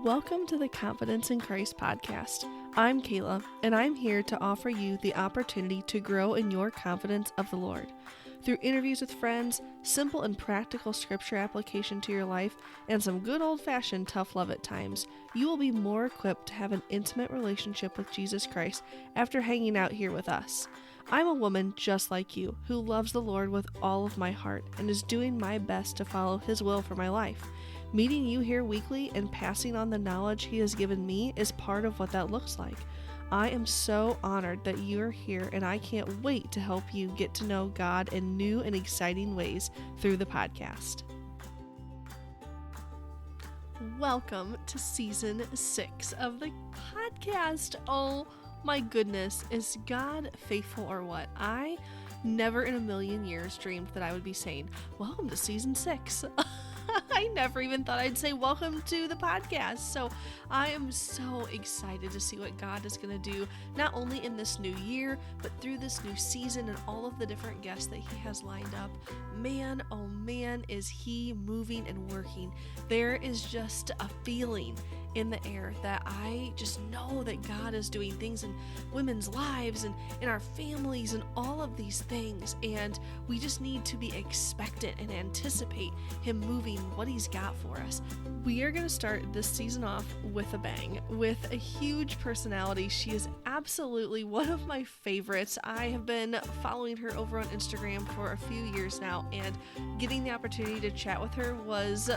Welcome to the Confidence in Christ podcast. I'm Kayla, and I'm here to offer you the opportunity to grow in your confidence of the Lord. Through interviews with friends, simple and practical scripture application to your life, and some good old-fashioned tough love at times, you will be more equipped to have an intimate relationship with Jesus Christ after hanging out here with us. I'm a woman just like you who loves the Lord with all of my heart and is doing my best to follow His will for my life. Meeting you here weekly and passing on the knowledge He has given me is part of what that looks like. I am so honored that you are here, and I can't wait to help you get to know God in new and exciting ways through the podcast. Welcome to season 6 of the podcast. Oh my goodness, is God faithful or what? I never in a million years dreamed that I would be saying, welcome to season 6. I never even thought I'd say welcome to the podcast. So I am so excited to see what God is going to do, not only in this new year, but through this new season and all of the different guests that He has lined up. Man, oh man, is He moving and working. There is just a feeling in the air that I just know that God is doing things in women's lives and in our families and all of these things, and we just need to be expectant and anticipate Him moving what He's got for us. We are going to start this season off with a bang, with a huge personality. She is absolutely one of my favorites. I have been following her over on Instagram for a few years now, and getting the opportunity to chat with her was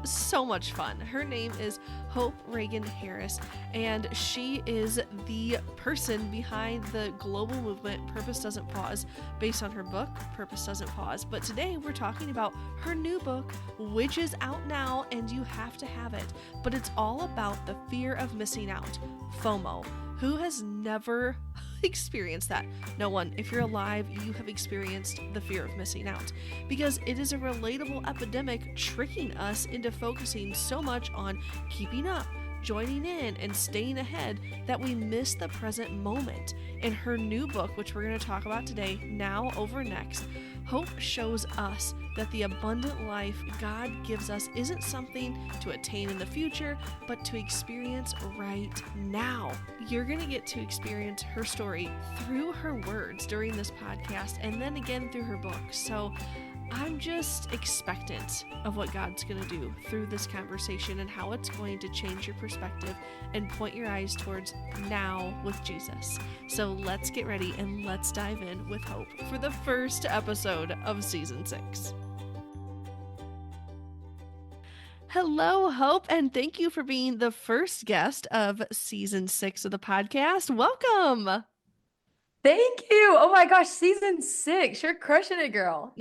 so much fun. Her name is Hope Reagan Harris, and she is the person behind the global movement Purpose Doesn't Pause, based on her book Purpose Doesn't Pause. But today we're talking about her new book, which is out now and you have to have it. But it's all about the fear of missing out, FOMO. Who has never experienced that? No one. If you're alive, you have experienced the fear of missing out, because it is a relatable epidemic tricking us into focusing so much on keeping up, joining in, and staying ahead that we miss the present moment. In her new book, which we're going to talk about today, Now Over Next, Hope shows us that the abundant life God gives us isn't something to attain in the future, but to experience right now. You're going to get to experience her story through her words during this podcast, and then again through her book. So I'm just expectant of what God's going to do through this conversation and how it's going to change your perspective and point your eyes towards now with Jesus. So let's get ready and let's dive in with Hope for the first episode of season 6. Hello, Hope, and thank you for being the first guest of season 6 of the podcast. Welcome. Thank you. Oh my gosh, season 6. You're crushing it, girl.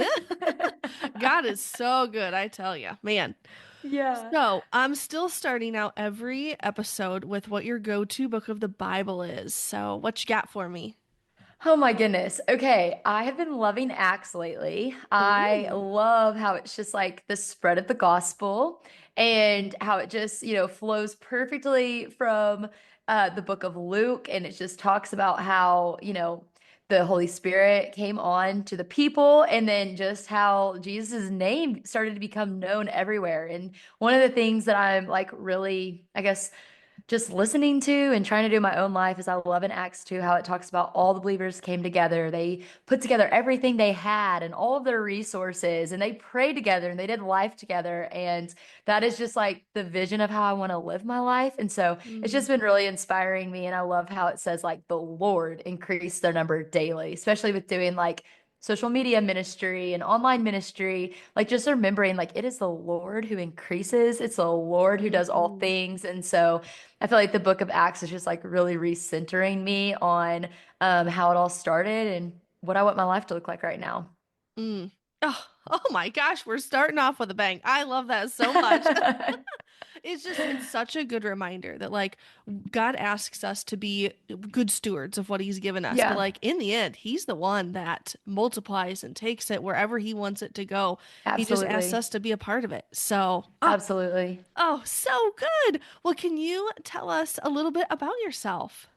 God is so good, I tell you, man. Yeah. So I'm still starting out every episode with what your go-to book of the Bible is. So what you got for me? Oh my goodness. Okay, I have been loving Acts lately. I Ooh. love how it's just like the spread of the gospel and how it just, flows perfectly from the book of Luke. And it just talks about how, the Holy Spirit came on to the people, and then just how Jesus' name started to become known everywhere. And one of the things that I'm like really, I guess, just listening to and trying to do in my own life is I love in Acts 2 how it talks about all the believers came together. They put together everything they had and all of their resources, and they prayed together and they did life together. And that is just like the vision of how I want to live my life. And so it's Mm. just been really inspiring me. And I love how it says like the Lord increased their number daily, especially with doing like social media ministry and online ministry, like just remembering like it is the Lord who increases, it's the Lord who does all Mm. things. And so I feel like the book of Acts is just like really recentering me on how it all started and what I want my life to look like right now. Mm. Oh my gosh, we're starting off with a bang. I love that so much. It's such a good reminder that like God asks us to be good stewards of what He's given us, but Yeah, like in the end, He's the one that multiplies and takes it wherever He wants it to go. He just asks absolutely. us to be a part of it. So, Absolutely. so good. Well, can you tell us a little bit about yourself?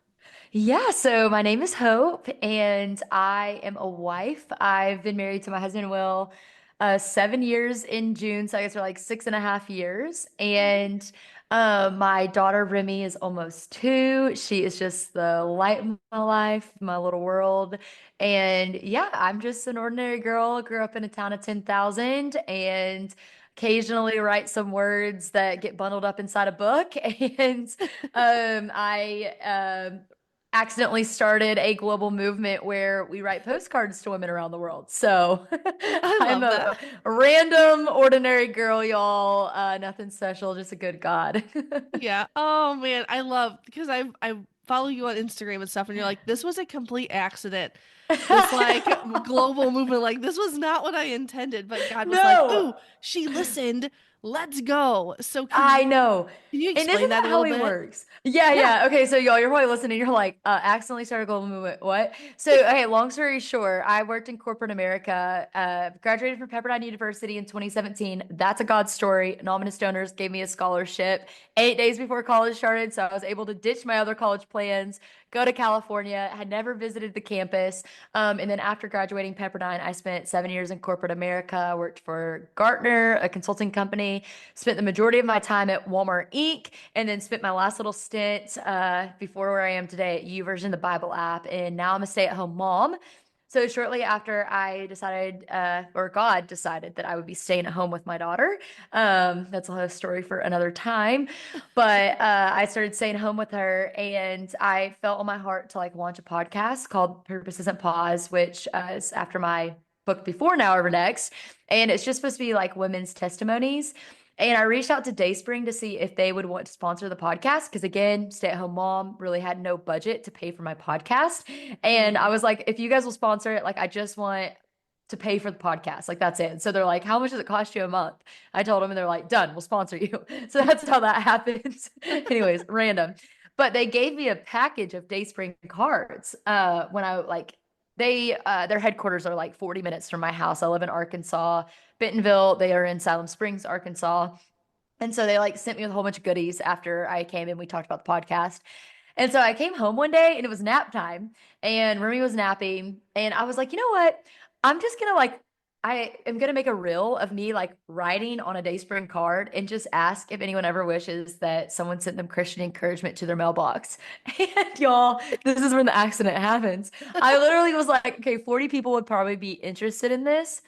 Yeah, so my name is Hope and I am a wife. I've been married to my husband, Will, 7 years in June, so I guess we're like 6.5 years. And my daughter Remy is almost 2. She is just the light of my life, my little world. And yeah, I'm just an ordinary girl, grew up in a town of 10,000 and occasionally write some words that get bundled up inside a book. And I accidentally started a global movement where we write postcards to women around the world. So I I'm love that. a random, ordinary girl, y'all. Nothing special, just a good God. Yeah. Oh man, I love because I follow you on Instagram and stuff, and you're like, this was a complete accident. This like global movement, like this was not what I intended, but God was like, No, "Ooh, she listened. Let's go." So I know. can you And explain isn't that that a how little he bit? works? Yeah, Yeah. yeah. Okay, so y'all, you're probably listening. You're like, accidentally started a global movement. What? So, okay, long story short, I worked in corporate America, graduated from Pepperdine University in 2017. That's a God story. Anonymous donors gave me a scholarship 8 days before college started. So I was able to ditch my other college plans, go to California, had never visited the campus. And then after graduating Pepperdine, I spent 7 years in corporate America, worked for Gartner, a consulting company, spent the majority of my time at Walmart Inc., and then spent my last little stint before where I am today at YouVersion, the Bible app. And now I'm a stay-at-home mom. So shortly after I decided, or God decided that I would be staying at home with my daughter. That's a whole story for another time. But I started staying home with her, and I felt on my heart to like launch a podcast called Purpose Isn't Pause, which is after my book Before Now Over Next. And it's just supposed to be like women's testimonies. And I reached out to Dayspring to see if they would want to sponsor the podcast. Because again, stay-at-home mom really had no budget to pay for my podcast. And I Mm. was like, if you guys will sponsor it, like I just want to pay for the podcast. Like that's it. So they're like, how much does it cost you a month? I told them and they're like, done, we'll sponsor you. So that's how that happens. Anyways, random. But they gave me a package of Dayspring cards when I like their headquarters are like 40 minutes from my house. I live in Arkansas. Bentonville, they are in Salem Springs, Arkansas. And so they like sent me with a whole bunch of goodies after I came in. We talked about the podcast. And so I came home one day and it was nap time and Remy was napping. And I was like, you know what? I'm just gonna like, I am gonna make a reel of me like writing on a Dayspring card and just ask if anyone ever wishes that someone sent them Christian encouragement to their mailbox. And y'all, this is when the accident happens. I literally was like, okay, 40 people would probably be interested in this.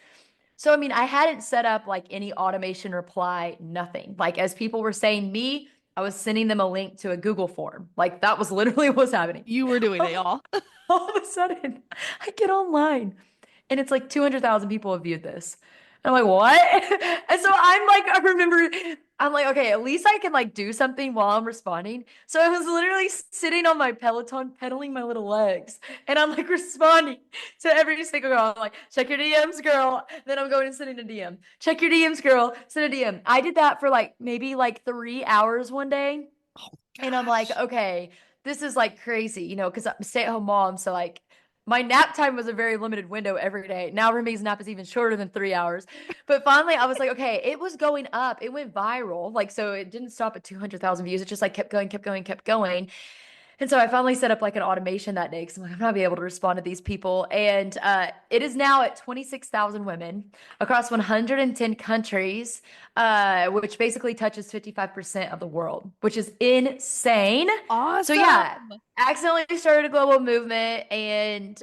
So, I mean, I hadn't set up like any automation reply, nothing. Like, as people were saying me, I was sending them a link to a Google form. Like, that was literally what was happening. You were doing it, y'all. All of a sudden, I get online and it's like 200,000 people have viewed this. And I'm like, what? And so I'm like, I remember, I'm like, okay, at least I can like do something while I'm responding. So I was literally sitting on my Peloton, pedaling my little legs, and I'm like responding to every single girl. I'm like, check your DMs, girl. Then I'm going and sending a DM. Check your DMs, girl. Send a DM. I did that for like maybe like 3 hours one day. Oh And I'm like, gosh. okay, this is like crazy, because I'm a stay-at-home mom. So like my nap time was a very limited window every day. Now Remy's nap is even shorter than 3 hours. But finally I was like, okay, it was going up. It went viral. Like, so it didn't stop at 200,000 views. It just like kept going, kept going, kept going. And so I finally set up like an automation that day because I'm like, I'm not gonna be able to respond to these people. And it is now at 26,000 women across 110 countries, which basically touches 55% of the world, which is insane. So yeah, Awesome. accidentally started a global movement and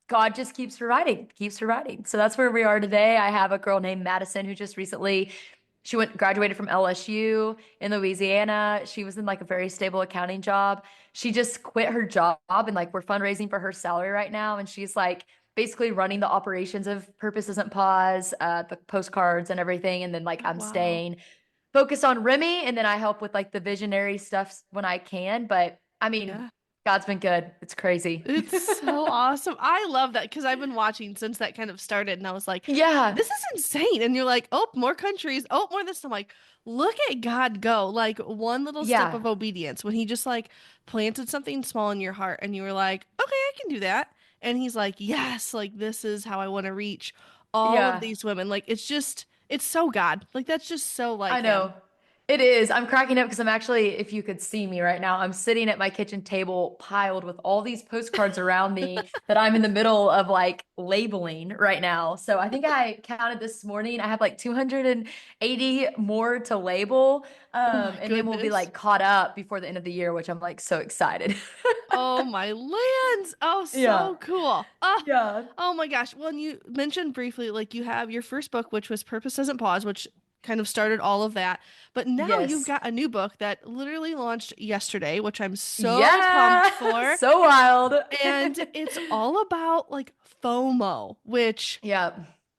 God just keeps providing, keeps providing. So that's where we are today. I have a girl named Madison who just recently she went graduated from LSU in Louisiana. She was in like a very stable accounting job. She just quit her job and like we're fundraising for her salary right now. And she's like basically running the operations of Purpose Isn't Pause, the postcards and everything. And then like Oh, I'm wow. staying focused on Remy and then I help with like the visionary stuff when I can. But I mean, Yeah. God's been good. It's crazy. It's so awesome. I love that because I've been watching since that kind of started, and I was like, Yeah. this is insane. And you're like, oh, more countries, oh, more this. I'm like, look at God go. Like one little step Yeah. of obedience when he just like planted something small in your heart, and you were like, okay, I can do that. And he's like, yes, like this is how I want to reach all of Yeah. these women. Like it's just, it's so God. Like that's just so I like him. know. It is. I'm cracking up because I'm actually, if you could see me right now, I'm sitting at my kitchen table piled with all these postcards around me that I'm in the middle of like labeling right now. So I think I counted this morning. I have like 280 more to label. Oh my And then we'll be goodness. like caught up before the end of the year, which I'm like so excited. Oh my lands. Oh, Yeah. so cool. Oh, Yeah. oh my gosh. Well, and you mentioned briefly, like you have your first book, which was Purpose Doesn't Pause, which kind of started all of that. But now you've Yes. got a new book that literally launched yesterday, which I'm so pumped Yeah. for. So wild. And it's all about like FOMO, which Yeah.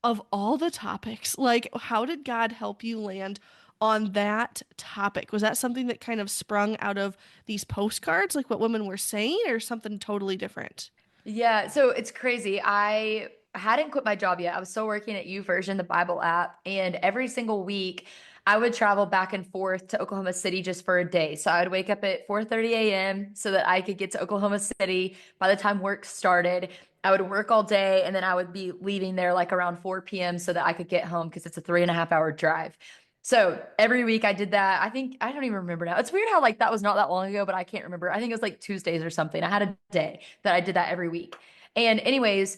of all the topics, like how did God help you land on that topic? Was that something that kind of sprung out of these postcards, like what women were saying, or something totally different? Yeah, so it's crazy. I hadn't quit my job yet. I was still working at YouVersion, the Bible app, and every single week I would travel back and forth to Oklahoma City just for a day. So I would wake up at 4:30 a.m. so that I could get to Oklahoma City by the time work started. I would work all day and then I would be leaving there like around 4 p.m. so that I could get home because it's a 3.5 hour drive. So every week I did that. I think I don't even remember now. It's weird how like that was not that long ago, but I can't remember. I think it was like Tuesdays or something. I had a day that I did that every week. And anyways,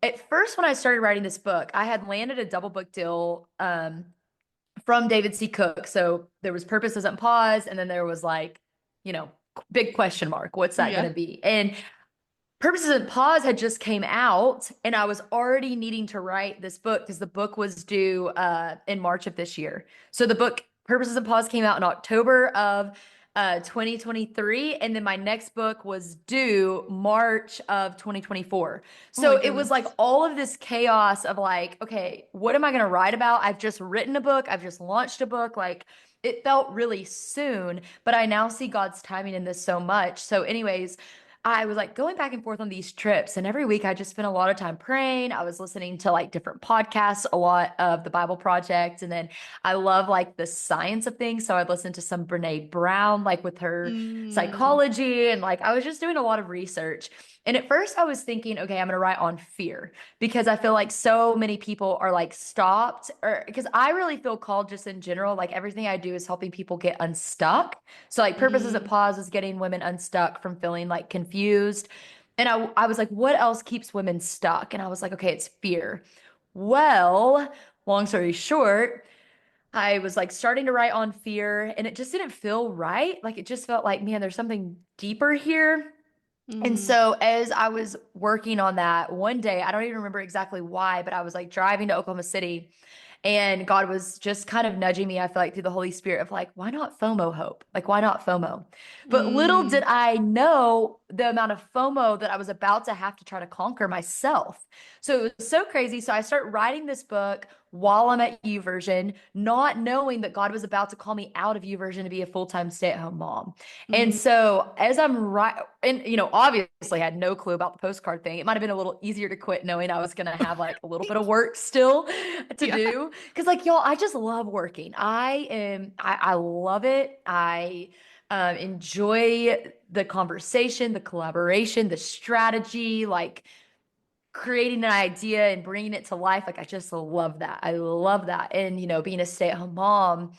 at first when I started writing this book, I had landed a double book deal from David C. Cook. So there was Purpose Doesn't Pause, and then there was like, you know, big question mark. What's that going Yeah. to be? And Purposes and Pause had just came out, and I was already needing to write this book because the book was due in March of this year. So the book Purposes and Pause came out in October of 2023, and then my next book was due March of 2024. Oh my So it was like goodness. all of this chaos of like, okay, what am I going to write about? I've just written a book, I've just launched a book, like it felt really soon, but I now see God's timing in this so much. So, anyways, I was like going back and forth on these trips, and every week I just spent a lot of time praying. I was listening to like different podcasts, a lot of the Bible Project, and then I love like the science of things. So I'd listen to some Brene Brown, like with her Mm, psychology, and like I was just doing a lot of research. And at first I was thinking, okay, I'm going to write on fear because I feel like so many people are like stopped, or because I really feel called just in general, like everything I do is helping people get unstuck. So like Purpose Doesn't mm, Pause is getting women unstuck from feeling like confused. And I was like, what else keeps women stuck? And I was like, okay, it's fear. Well, long story short, I was like starting to write on fear and it just didn't feel right. Like it just felt like, man, there's something deeper here. And mm, so as I was working on that one day, I don't even remember exactly why, but I was like driving to Oklahoma City and God was just kind of nudging me, I feel like through the Holy Spirit of like, why not FOMO hope? Like, why not FOMO? But little mm. did I know the amount of FOMO that I was about to have to try to conquer myself. So it was so crazy. So I start writing this book while I'm at YouVersion, not knowing that God was about to call me out of YouVersion to be a full-time stay-at-home mom. And Mm. so as I'm right, and obviously had no clue about the postcard thing. It might have been a little easier to quit knowing I was going to have like a little bit of work still to Yeah. do. Cause like y'all, I just love working. I love it. I enjoy the conversation, the collaboration, the strategy, like creating an idea and bringing it to life. Like I just love that. I love that. And being a stay-at-home mom,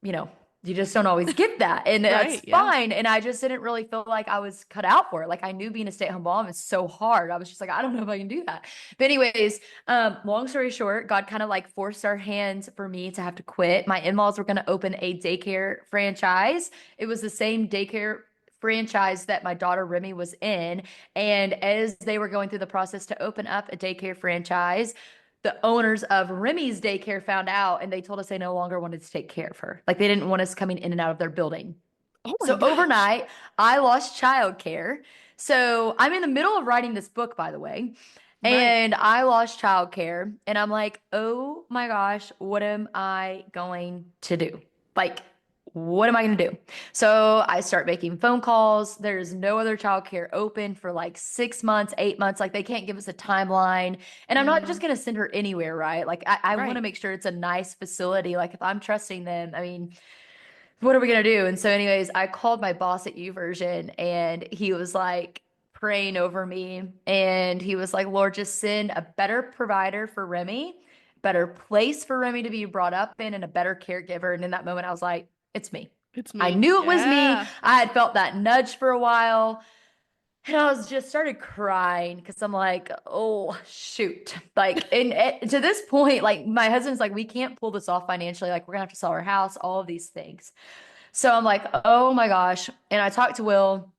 you know, you just don't always get that. And that's Right. Yeah. fine. And I just didn't really feel like I was cut out for it. Like I knew being a stay-at-home mom is so hard. I was just like, I don't know if I can do that. But anyways, long story short, God kind of like forced our hands for me to have to quit. My in-laws were going to open a daycare franchise. It was the same daycare franchise that my daughter Remy was in. And as they were going through the process to open up a daycare franchise, the owners of Remy's daycare found out and they told us they no longer wanted to take care of her. Like they didn't want us coming in and out of their building. Oh my So gosh. overnight, I lost childcare. So I'm in the middle of writing this book, by the way, Right. and I lost childcare. And I'm like, oh my gosh, what am I going to do? Like, what am I going to do? So I start making phone calls. There's no other childcare open for like 6 months, 8 months. Like they can't give us a timeline. And I'm not just Mm, going to send her anywhere, right? Like I want to right. make sure it's a nice facility. Like if I'm trusting them, I mean, what are we gonna do? And so, anyways, I called my boss at YouVersion and he was like praying over me. And he was like, Lord, just send a better provider for Remy better place for Remy to be brought up in and a better caregiver. And in that moment, I was like, it's me. It's I me. knew it was me. Yeah. I had felt that nudge for a while. And I was just started crying because I'm like, oh, shoot. Like, and to this point, like, my husband's like, we can't pull this off financially. Like, we're gonna have to sell our house, all of these things. So I'm like, oh my gosh. And I talked to Will.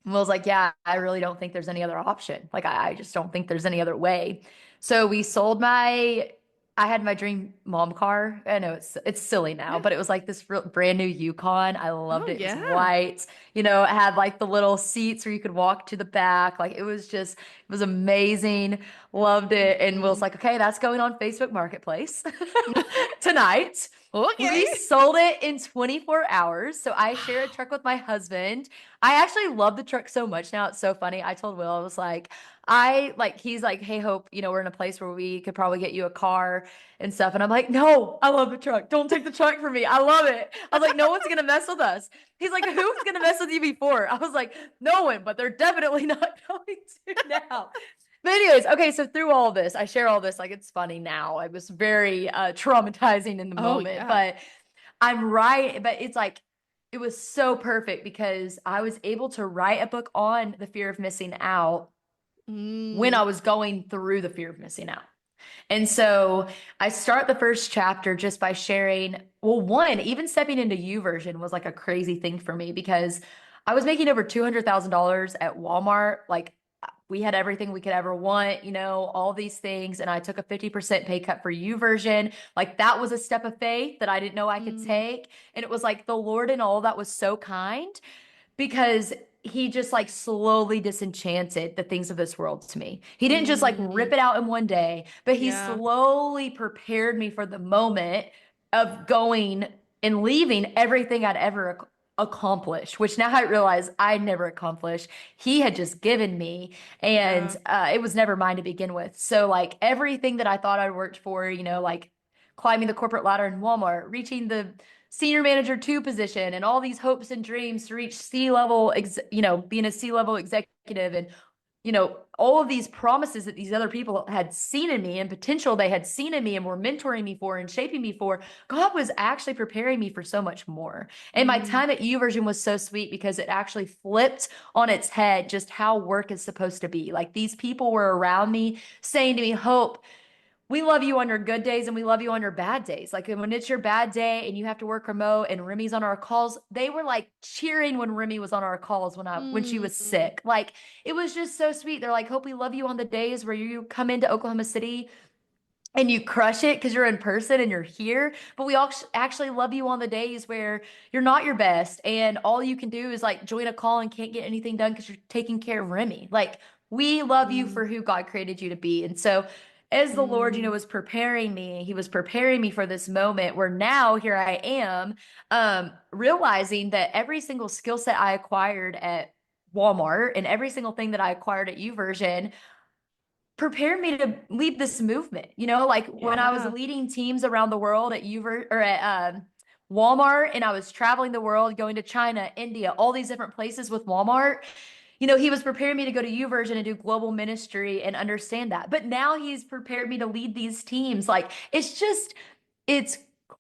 Will's like, yeah, I really don't think there's any other option. Like, I just don't think there's any other way. So we sold I had my dream mom car. I know it's silly now, Yeah. but it was like this brand new Yukon. I loved Oh, it. It was yeah. white. You know, it had like the little seats where you could walk to the back. Like it was amazing. Loved it. And Will's Mm. like, okay, that's going on Facebook Marketplace tonight. Okay. We sold it in 24 hours. So I share a truck with my husband. I actually love the truck so much now. It's so funny. I told Will, I was like, he's like, hey, Hope, we're in a place where we could probably get you a car and stuff. And I'm like, no, I love the truck. Don't take the truck from me. I love it. I was like, no one's going to mess with us. He's like, who's going to mess with you before? I was like, no one, but they're definitely not going to now. But anyways, okay, so through all this, I share all this like it's funny now. It was very traumatizing in the Oh, moment, yeah. but I'm right, but it's like it was so perfect because I was able to write a book on the fear of missing out when Mm. I was going through the fear of missing out. And so I start the first chapter just by sharing, well, one, even stepping into U version was like a crazy thing for me because I was making over $200,000 at Walmart. Like we had everything we could ever want, all these things. And I took a 50% pay cut for U version. Like that was a step of faith that I didn't know I could Mm. take. And it was like the Lord and all that was so kind because he just like slowly disenchanted the things of this world to me. He didn't just like Mm. rip it out in one day, but he Yeah. slowly prepared me for the moment of going and leaving everything I'd ever accomplished, which now I realize I never accomplished. He had just given me, and Yeah. it was never mine to begin with. So, like everything that I thought I'd worked for, like climbing the corporate ladder in Walmart, reaching the senior manager two position and all these hopes and dreams to reach C-level, being a C-level executive and, all of these promises that these other people had seen in me and potential they had seen in me and were mentoring me for and shaping me for, God was actually preparing me for so much more. And my Mm. time at YouVersion was so sweet because it actually flipped on its head just how work is supposed to be. Like these people were around me saying to me, Hope, we love you on your good days and we love you on your bad days. Like when it's your bad day and you have to work remote and Remy's on our calls, they were like cheering when Remy was on our calls when she was Mm. sick. Like it was just so sweet. They're like, Hope we love you on the days where you come into Oklahoma City and you crush it because you're in person and you're here. But we all actually love you on the days where you're not your best and all you can do is like join a call and can't get anything done because you're taking care of Remy. Like we love you Mm. for who God created you to be. And so as the Lord, Mm. was preparing me, he was preparing me for this moment where now here I am, realizing that every single skill set I acquired at Walmart and every single thing that I acquired at YouVersion prepared me to lead this movement. Like when I was Yeah. leading teams around the world at Uver or at Walmart, and I was traveling the world, going to China, India, all these different places with Walmart. He was preparing me to go to YouVersion and do global ministry and understand that. But now he's prepared me to lead these teams. Like it's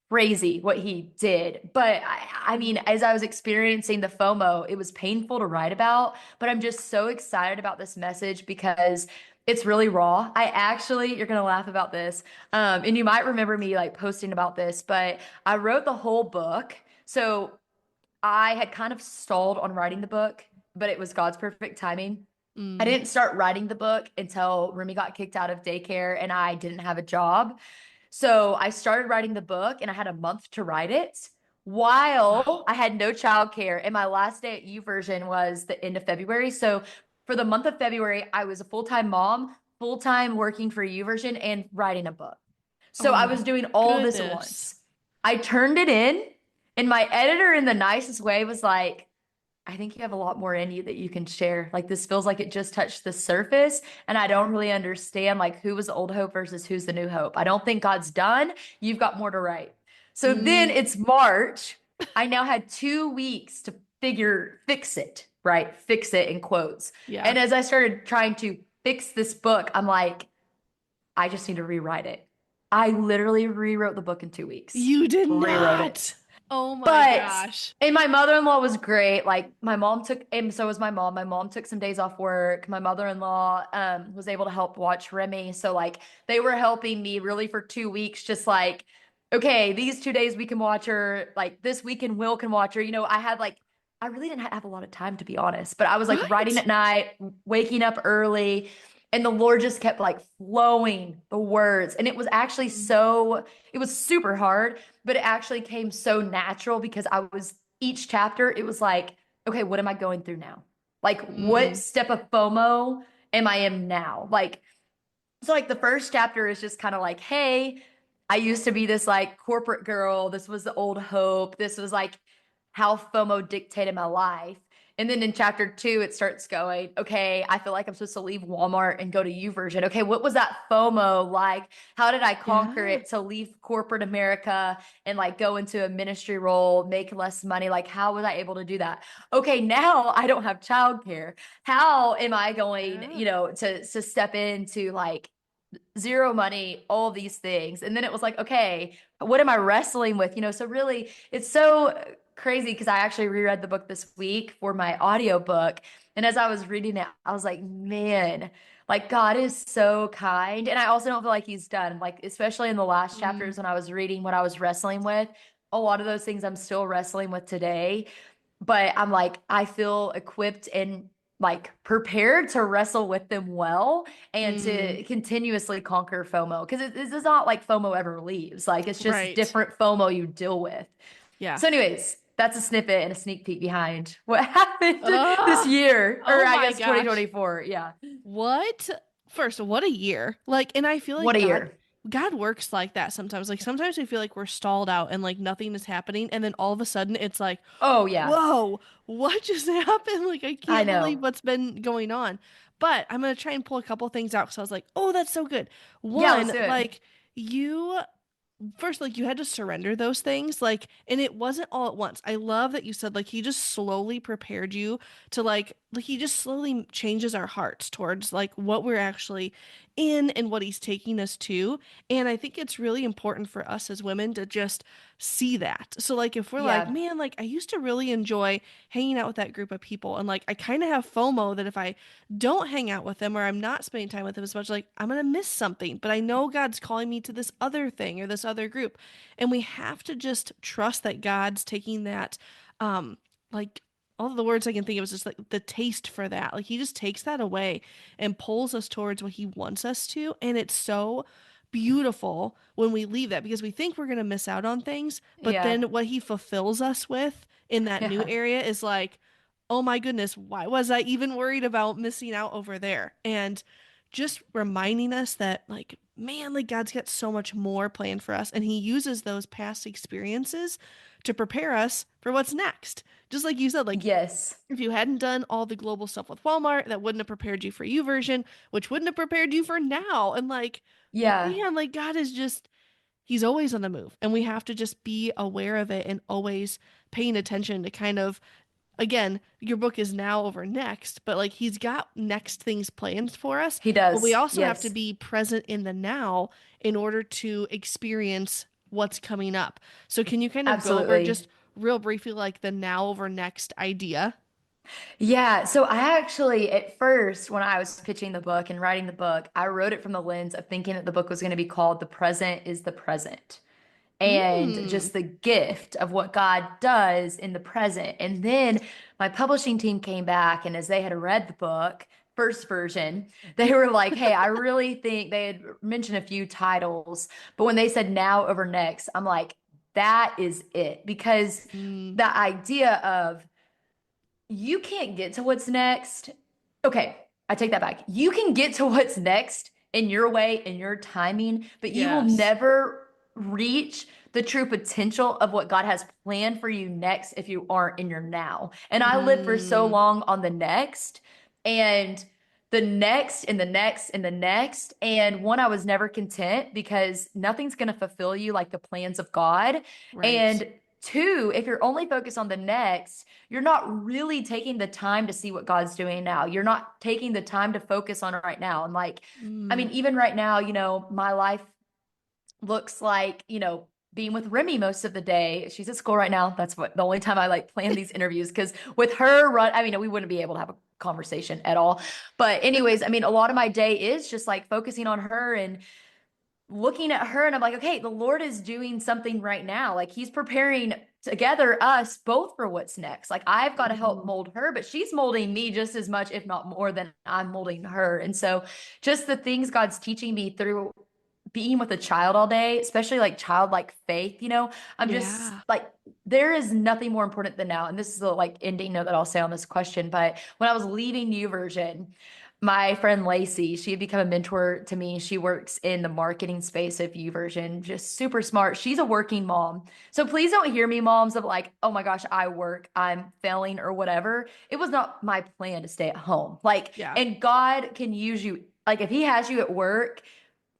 crazy what he did. But I mean, Mm. as I was experiencing the FOMO, it was painful to write about, but I'm just so excited about this message because it's really raw. You're gonna laugh about this. And you might remember me like posting about this, but I wrote the whole book. So I had kind of stalled on writing the book, but it was God's perfect timing. I Mm. didn't start writing the book until Remy got kicked out of daycare and I didn't have a job. So I started writing the book and I had a month to write it while Wow. I had no childcare. And my last day at U version was the end of February. So for the month of February, I was a full-time mom, full-time working for U version and writing a book. So Oh I my was doing all this at goodness. once. I turned it in, and my editor, in the nicest way, was like, I think you have a lot more in you that you can share. Like this feels like it just touched the surface, and I don't really understand like who was the old hope versus who's the new hope. I don't think God's done. You've got more to write. So then Mm. it's March. I now had 2 weeks to fix it, right? Fix it in quotes. Yeah. And as I started trying to fix this book, I'm like, I just need to rewrite it. I literally rewrote the book in 2 weeks. You did Rewrote it. not. Oh my But gosh. and my mother-in-law was great. Like my mom took, and so was my mom. My mom took some days off work. My mother-in-law was able to help watch Remy. So like they were helping me really for 2 weeks, just like, okay, these 2 days we can watch her. Like this weekend Will can watch her. I had like I really didn't have a lot of time to be honest, but I was like writing Right. at night, waking up early, and the Lord just kept like flowing the words. And it was actually it was super hard, but it actually came so natural because each chapter, it was like, okay, what am I going through now? Like, what Mm, step of FOMO am I in now? So the first chapter is just kind of like, hey, I used to be this like corporate girl. This was the old hope. This was like how FOMO dictated my life. And then in chapter 2, it starts going, okay, I feel like I'm supposed to leave Walmart and go to YouVersion. Okay, what was that FOMO like? How did I conquer yeah. it to leave corporate America and like go into a ministry role, make less money? Like, how was I able to do that? Okay, now I don't have childcare. How am I going, Yeah. to step into like zero money, all these things? And then it was like, okay, what am I wrestling with? So really, it's so crazy because I actually reread the book this week for my audiobook. And as I was reading it, I was like, man, like God is so kind. And I also don't feel like he's done. Like, especially in the last Mm, chapters when I was reading what I was wrestling with, a lot of those things I'm still wrestling with today. But I'm like, I feel equipped and like prepared to wrestle with them well and mm, to continuously conquer FOMO. Because this is not like FOMO ever leaves. Like it's just right. different FOMO you deal with. Yeah. So, anyways, that's a snippet and a sneak peek behind what happened this Uh, year, or oh I my guess gosh. 2024. Yeah. What? First, what a year. Like, and I feel like What a year. God works like that sometimes. Like sometimes we feel like we're stalled out and like nothing is happening, and then all of a sudden it's like, Oh, yeah. whoa, what just happened? Like I I can't believe know. what's been going on. But I'm gonna try and pull a couple things out because I was like, oh, that's so good. Yeah, let's One, do it. like you first, like you had to surrender those things, like, and it wasn't all at once. I love that you said like he just slowly prepared you to like he just slowly changes our hearts towards like what we're actually in and what he's taking us to. And I think it's really important for us as women to just see that. So like if we're like, Yeah. man, like I used to really enjoy hanging out with that group of people, and like I kind of have FOMO that if I don't hang out with them or I'm not spending time with them as much, like I'm gonna miss something. But I know God's calling me to this other thing or this other group. And we have to just trust that God's taking that, like all of the words I can think of is just like the taste for that. Like he just takes that away and pulls us towards what he wants us to. And it's so beautiful when we leave that because we think we're gonna miss out on things, but Yeah. then what he fulfills us with in that new Yeah. area is like, oh my goodness, why was I even worried about missing out over there? And just reminding us that, like, man, like God's got so much more planned for us. And He uses those past experiences to prepare us for what's next. Just like you said, like, Yes. if you hadn't done all the global stuff with Walmart, that wouldn't have prepared you for U version, which wouldn't have prepared you for now. And like, Yeah. man, like God is just, He's always on the move. And we have to just be aware of it and always paying attention to kind of, again, your book is now over next, but like he's got next things planned for us. He But we does. also have to Yes. be present in the now in order to experience what's coming up. So can you kind of go over Absolutely. just real briefly like the now over next idea? Yeah, so I actually, at first, when I was pitching the book and writing the book, I wrote it from the lens of thinking that the book was going to be called The Present is the Present, and Mm. just the gift of what God does in the present. And then my publishing team came back, and as they had read the book, first version, they were like, hey, I really think they had mentioned a few titles, but when they said now over next, I'm like, that is it. Because Mm. the idea of you can't get to what's next. Okay, I take that back. You can get to what's next in your way, in your timing, but you will Yes. never reach the true potential of what God has planned for you next if you aren't in your now. And I lived for so Mm. long on the next and the next and the next and the next. And one, I was never content because nothing's going to fulfill you like the plans of God. Right. And two, if you're only focused on the next, you're not really taking the time to see what God's doing now. You're not taking the time to focus on it right now. And like, I Mm. mean, even right now, my life looks like, being with Remy most of the day. She's at school right now. That's what the only time I like plan these interviews because with her run, I mean, we wouldn't be able to have a conversation at all. But anyways, I mean, a lot of my day is just like focusing on her and looking at her, and I'm like, okay, the Lord is doing something right now. Like he's preparing together us both for what's next. Like I've got to help Mhm. mold her, but she's molding me just as much, if not more, than I'm molding her. And so just the things God's teaching me through being with a child all day, especially like childlike faith, I'm just Yeah. like, there is nothing more important than now. And this is the like ending note that I'll say on this question. But when I was leaving U Version, my friend Lacey, she had become a mentor to me. She works in the marketing space of U Version, just super smart. She's a working mom. So please don't hear me, moms, of like, oh my gosh, I work, I'm failing or whatever. It was not my plan to stay at home. Like, Yeah. and God can use you. Like, if He has you at work,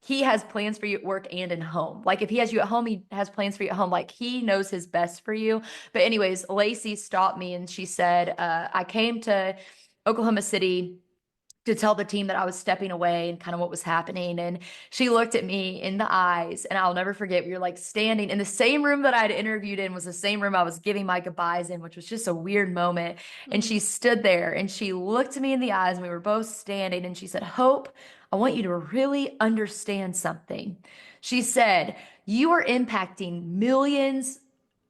He has plans for you at work and in home. Like if He has you at home, He has plans for you at home. Like He knows His best for you. But anyways, Lacey stopped me and she said, I came to Oklahoma City to tell the team that I was stepping away and kind of what was happening. And she looked at me in the eyes, and I'll never forget. We were like standing in the same room that I'd interviewed in, was the same room I was giving my goodbyes in, which was just a weird moment. And Mhm. she stood there and she looked me in the eyes, and we were both standing. And she said, Hope, I want you to really understand something. She said, You are impacting millions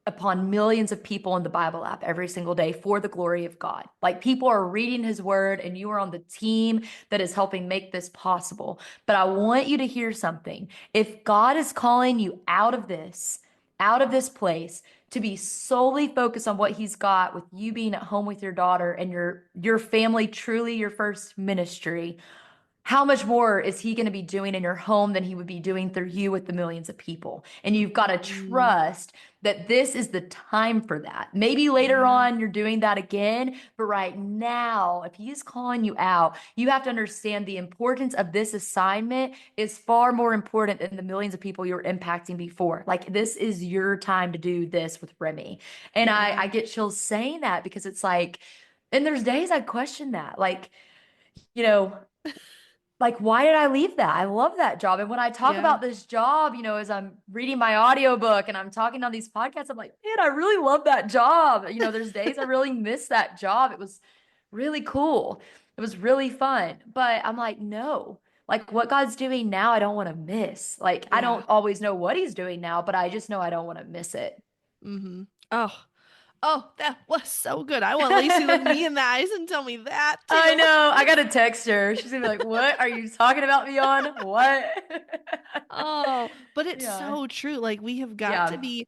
upon millions of people in the Bible app every single day for the glory of God. Like people are reading His word, and you are on the team that is helping make this possible. But I want you to hear something. If God is calling you out of this place, to be solely focused on what He's got with you being at home with your daughter and your family, truly your first ministry, how much more is He going to be doing in your home than He would be doing through you with the millions of people? And you've got to Mhm. trust that this is the time for that. Maybe later Yeah. on you're doing that again, but right now, if He's calling you out, you have to understand the importance of this assignment is far more important than the millions of people you're impacting before. Like this is your time to do this with Remy. And I Yeah. get chills saying that because it's like, and there's days I question that. You know, like why did I leave that? I love that job. And when I talk Yeah. about this job, as I'm reading my audiobook and I'm talking on these podcasts, I'm like, man, I really love that job. There's days I really miss that job. It was really cool. It was really fun. But I'm like, no. Like what God's doing now, I don't want to miss. Like I Yeah. don't always know what He's doing now, but I just know I don't want to miss it. Mhm. Oh. Oh, that was so good. I want Lacey to look me in the eyes and tell me that I too. know. I got to text her. She's gonna be like, "What are you talking about me on? What?" Oh, but it's Yeah. so true. Like we have got to Yeah. be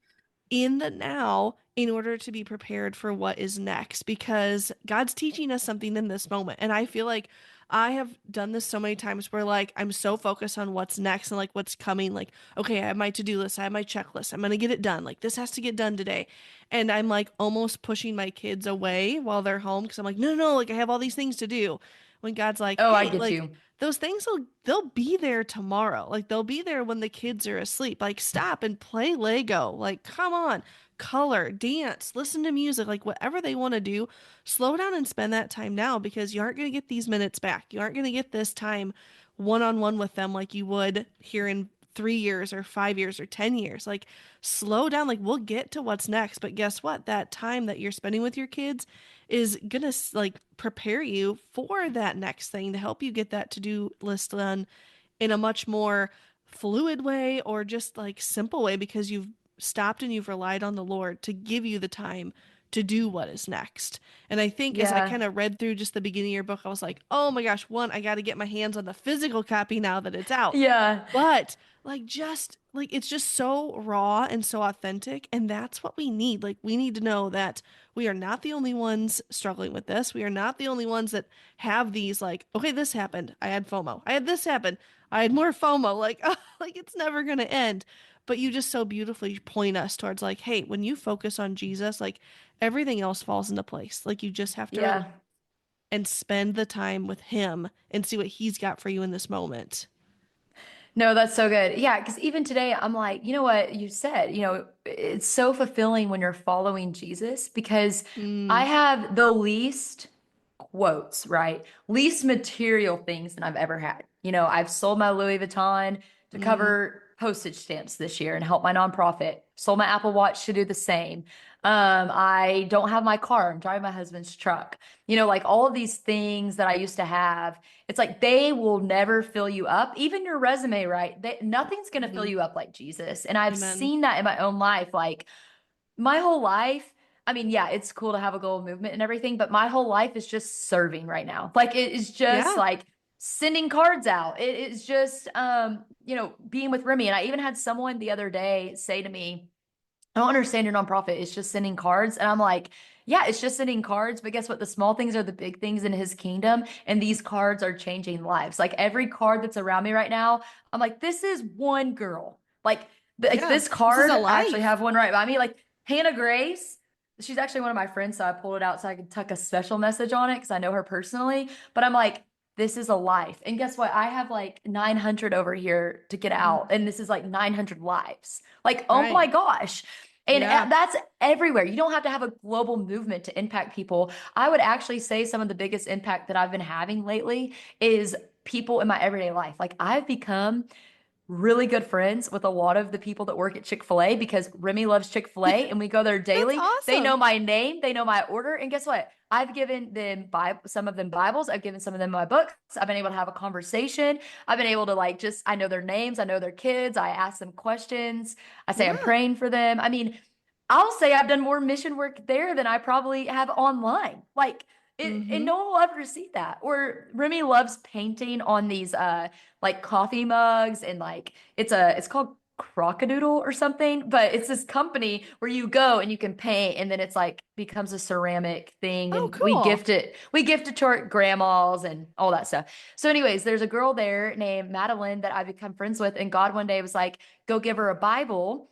in the now in order to be prepared for what is next because God's teaching us something in this moment. And I feel like I have done this so many times where like I'm so focused on what's next and like what's coming. Like, okay, I have my to-do list, I have my checklist, I'm gonna get it done. Like this has to get done today. And I'm like almost pushing my kids away while they're home because I'm like, no, no, no, like I have all these things to do. When God's like, Oh, I hey, get like you. those things they'll be there tomorrow. Like they'll be there when the kids are asleep. Like stop and play Lego. Like come on, color, dance, listen to music, like whatever they want to do. Slow down and spend that time now because you aren't going to get these minutes back. You aren't going to get this time one-on-one with them like you would here in 3 years or 5 years or 10 years. Like slow down. Like we'll get to what's next, but guess what? That time that you're spending with your kids is gonna like prepare you for that next thing to help you get that to-do list done in a much more fluid way or just like simple way because you've stopped and you've relied on the Lord to give you the time to do what is next. And I think as I Yeah. kind of read through just the beginning of your book, I was like, oh my gosh, one, I got to get my hands on the physical copy now that it's out. Yeah. But like just like it's just so raw and so authentic and that's what we need. Like we need to know that we are not the only ones struggling with this. We are not the only ones that have these like, okay, this happened. I had FOMO. I had this happen. I had more FOMO. Like, like it's never going to end. But you just so beautifully point us towards like, hey, when you focus on Jesus, like everything else falls into place. Like you just have to relax Yeah. and spend the time with him and see what he's got for you in this moment. No, that's so good. Yeah, because even today, I'm like, you know what you said, it's so fulfilling when you're following Jesus because I Mm, have the least quotes, right? Least material things than I've ever had. I've sold my Louis Vuitton to mm, cover postage stamps this year and help my nonprofit. Sold my Apple Watch to do the same. I don't have my car. I'm driving my husband's truck. Like all of these things that I used to have, it's like they will never fill you up. Even your resume, right? Nothing's going to fill Hmm. you up like Jesus. And I've Amen. seen that in my own life. Like my whole life, I mean, yeah, it's cool to have a goal movement and everything, but my whole life is just serving right now. Like it is just Yeah. like sending cards out. It is just being with Remy. And I even had someone the other day say to me, I don't understand your nonprofit. It's just sending cards. And I'm like, yeah, it's just sending cards. But guess what? The small things are the big things in his kingdom. And these cards are changing lives. Like every card that's around me right now, I'm like, this is one girl. Like Yeah. this This is card, a I actually life. have one right by me. Like Hannah Grace, she's actually one of my friends. So I pulled it out so I could tuck a special message on it because I know her personally. But I'm like, this is a life. And guess what? I have like 900 over here to get Mhm. out. And this is like 900 lives. Like, oh Right. my gosh. And Yeah. that's everywhere. You don't have to have a global movement to impact people. I would actually say some of the biggest impact that I've been having lately is people in my everyday life. Like I've become really good friends with a lot of the people that work at Chick-fil-A because Remy loves Chick-fil-A and we go there That's daily. They know awesome. my name, they know my order, and guess what? I've given them some of them Bibles, I've given some of them my books. I've been able to have a conversation. I've been able to like just I know their names, I know their kids, I ask them questions. I say I'm Yeah. praying for them. I mean, I'll say I've done more mission work there than I probably have online. Like and Mm-hmm. no one will ever see that. Or Remy loves painting on these like coffee mugs and like it's called Crockadoodle or something, but it's this company where you go and you can paint and then it's like becomes a ceramic thing Oh, and cool. we gift it to our grandmas and all that stuff. So anyways, there's a girl there named Madeline that I've become friends with and God one day was like, go give her a Bible.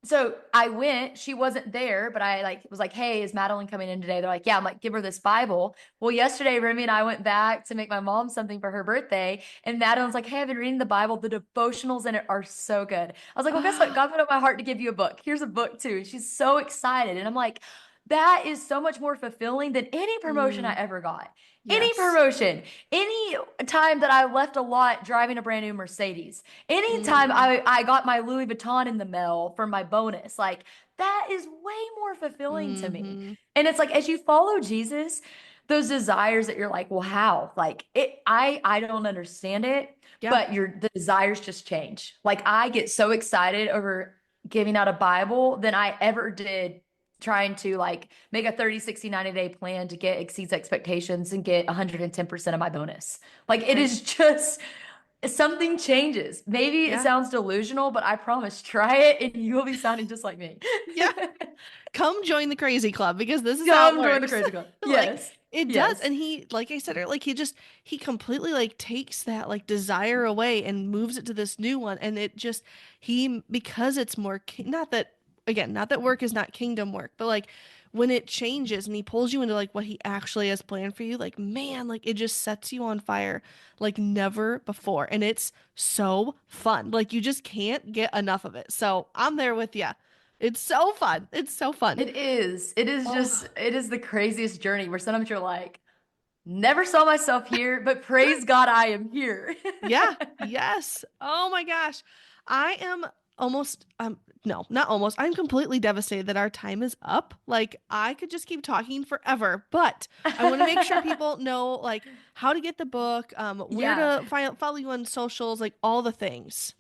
So I went, she wasn't there, but I like was like, hey, is Madeline coming in today? They're like, yeah. I'm like, give her this Bible. Well, yesterday, Remy and I went back to make my mom something for her birthday. And Madeline's like, hey, I've been reading the Bible. The devotionals in it are so good. I was like, well, guess what? God put up my heart to give you a book. Here's a book too. And she's so excited. And I'm like, that is so much more fulfilling than any promotion I Mm, ever got. Any yes. promotion, any time that I left a lot driving a brand new Mercedes, anytime Mm, I got my Louis Vuitton in the mail for my bonus, like that is way more fulfilling to me. mm-hmm. And it's like as you follow Jesus, those desires that you're like, well, how? Like I don't understand it, Yeah. but the desires just change. Like I get so excited over giving out a Bible than I ever did trying to like make a 30, 60, 90-day plan to get exceeds expectations and get 110% of my bonus. Like it Right. is just something changes. Maybe it Yeah. sounds delusional, but I promise, try it and you will be sounding just like me. Yeah. Come join the crazy club because this is how it Come join the works. crazy club. Like Yes. it does. Yes. And he, like I said earlier, like he completely like takes that like desire away and moves it to this new one. And it just, because it's more, not that, again, not that work is not kingdom work, but like when it changes and he pulls you into like what he actually has planned for you, like man, like it just sets you on fire like never before. And it's so fun. Like you just can't get enough of it. So I'm there with you. It's so fun. It's so fun. It is. It is Oh, just, it is the craziest journey where sometimes you're like, never saw myself here, but praise God, I am here. yeah. Yes. Oh my gosh. I am almost no, not almost. I'm completely devastated that our time is up. Like I could just keep talking forever, but I want to make sure people know like how to get the book, where Yeah. to follow you on socials, like all the things.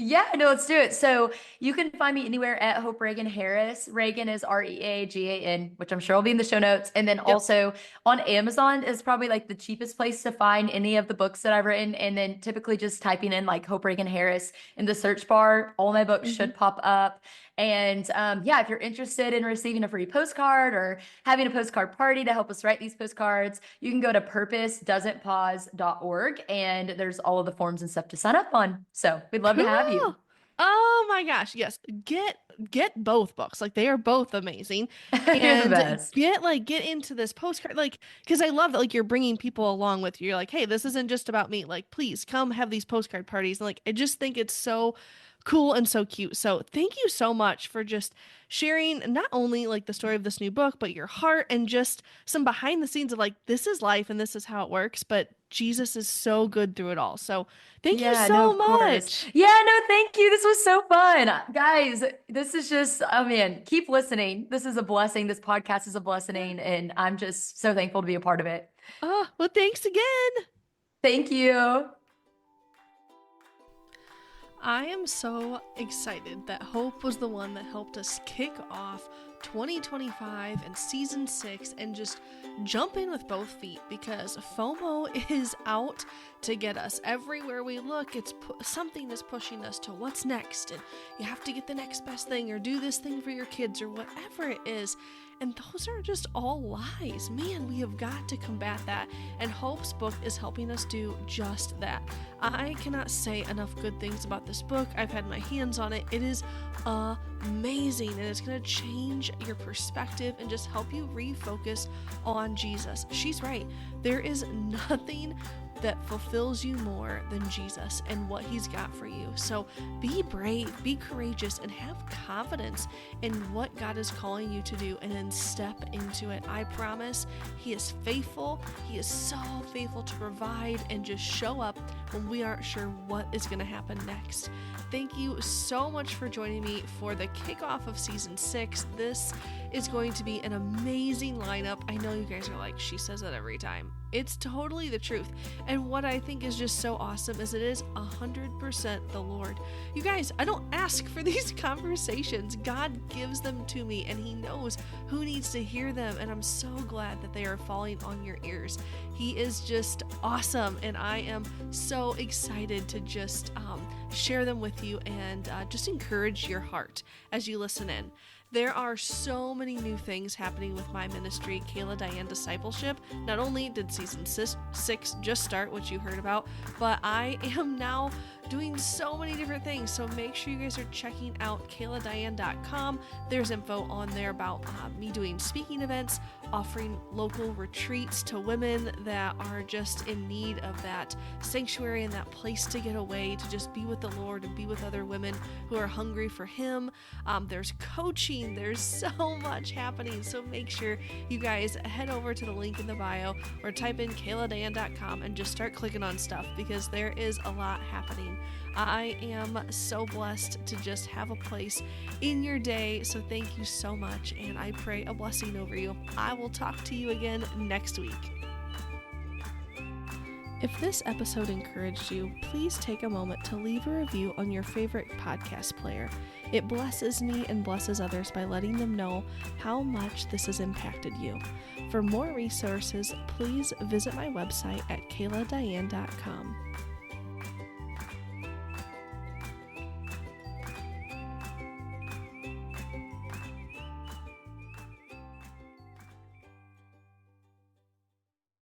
Yeah, no, let's do it. So you can find me anywhere at Hope Reagan Harris. Reagan is Reagan, which I'm sure will be in the show notes. And then Yep. also on Amazon is probably like the cheapest place to find any of the books that I've written. And then typically just typing in like Hope Reagan Harris in the search bar, all my books Hmm. should pop up. And yeah, if you're interested in receiving a free postcard or having a postcard party to help us write these postcards, you can go to purposedoesn'tpause.org and there's all of the forms and stuff to sign up on. So we'd love to have you. Cool. Oh my gosh. Yes. Get both books. Like they are both amazing. You're the And best. get into this postcard like cuz I love that like you're bringing people along with you. You're like, "Hey, this isn't just about me. Like please come have these postcard parties." And like I just think it's so cool and so cute. So thank you so much for just sharing not only like the story of this new book, but your heart and just some behind the scenes of like, this is life and this is how it works. But Jesus is so good through it all. So thank you Yeah, no, so of course. much. Yeah, no, thank you. This was so fun. Guys, this is just, oh man, keep listening. This is a blessing. This podcast is a Yeah. blessing, and I'm just so thankful to be a part of it. Well, thanks again. Thank you. I am so excited that Hope was the one that helped us kick off 2025 and season 6 and just jump in with both feet because FOMO is out to get us. Everywhere we look, something is pushing us to what's next, and you have to get the next best thing or do this thing for your kids or whatever it is. And those are just all lies. Man, we have got to combat that. And Hope's book is helping us do just that. I cannot say enough good things about this book. I've had my hands on it. It is amazing, and it's going to change your perspective and just help you refocus on Jesus. She's right. There is nothing that fulfills you more than Jesus and what he's got for you. So be brave, be courageous, and have confidence in what God is calling you to do, and then step into it. I promise he is faithful. He is so faithful to provide and just show up when we aren't sure what is going to happen next. Thank you so much for joining me for the kickoff of season 6. This is going to be an amazing lineup. I know you guys are like, she says that every time. It's totally the truth. And what I think is just so awesome is it is 100% the Lord. You guys, I don't ask for these conversations. God gives them to me, and he knows who needs to hear them. And I'm so glad that they are falling on your ears. He is just awesome. And I am so excited to just share them with you and just encourage your heart as you listen in. There are so many new things happening with my ministry, Kayla Diane Discipleship. Not only did season 6 just start, which you heard about, but I am now doing so many different things. So make sure you guys are checking out kayladiane.com. There's info on there about me doing speaking events, offering local retreats to women that are just in need of that sanctuary and that place to get away, to just be with the Lord and be with other women who are hungry for him. There's coaching, there's so much happening. So make sure you guys head over to the link in the bio or type in kayladiane.com and just start clicking on stuff, because there is a lot happening. I am so blessed to just have a place in your day. So thank you so much, and I pray a blessing over you. I will talk to you again next week. If this episode encouraged you, please take a moment to leave a review on your favorite podcast player. It blesses me and blesses others by letting them know how much this has impacted you. For more resources, please visit my website at kayladiane.com.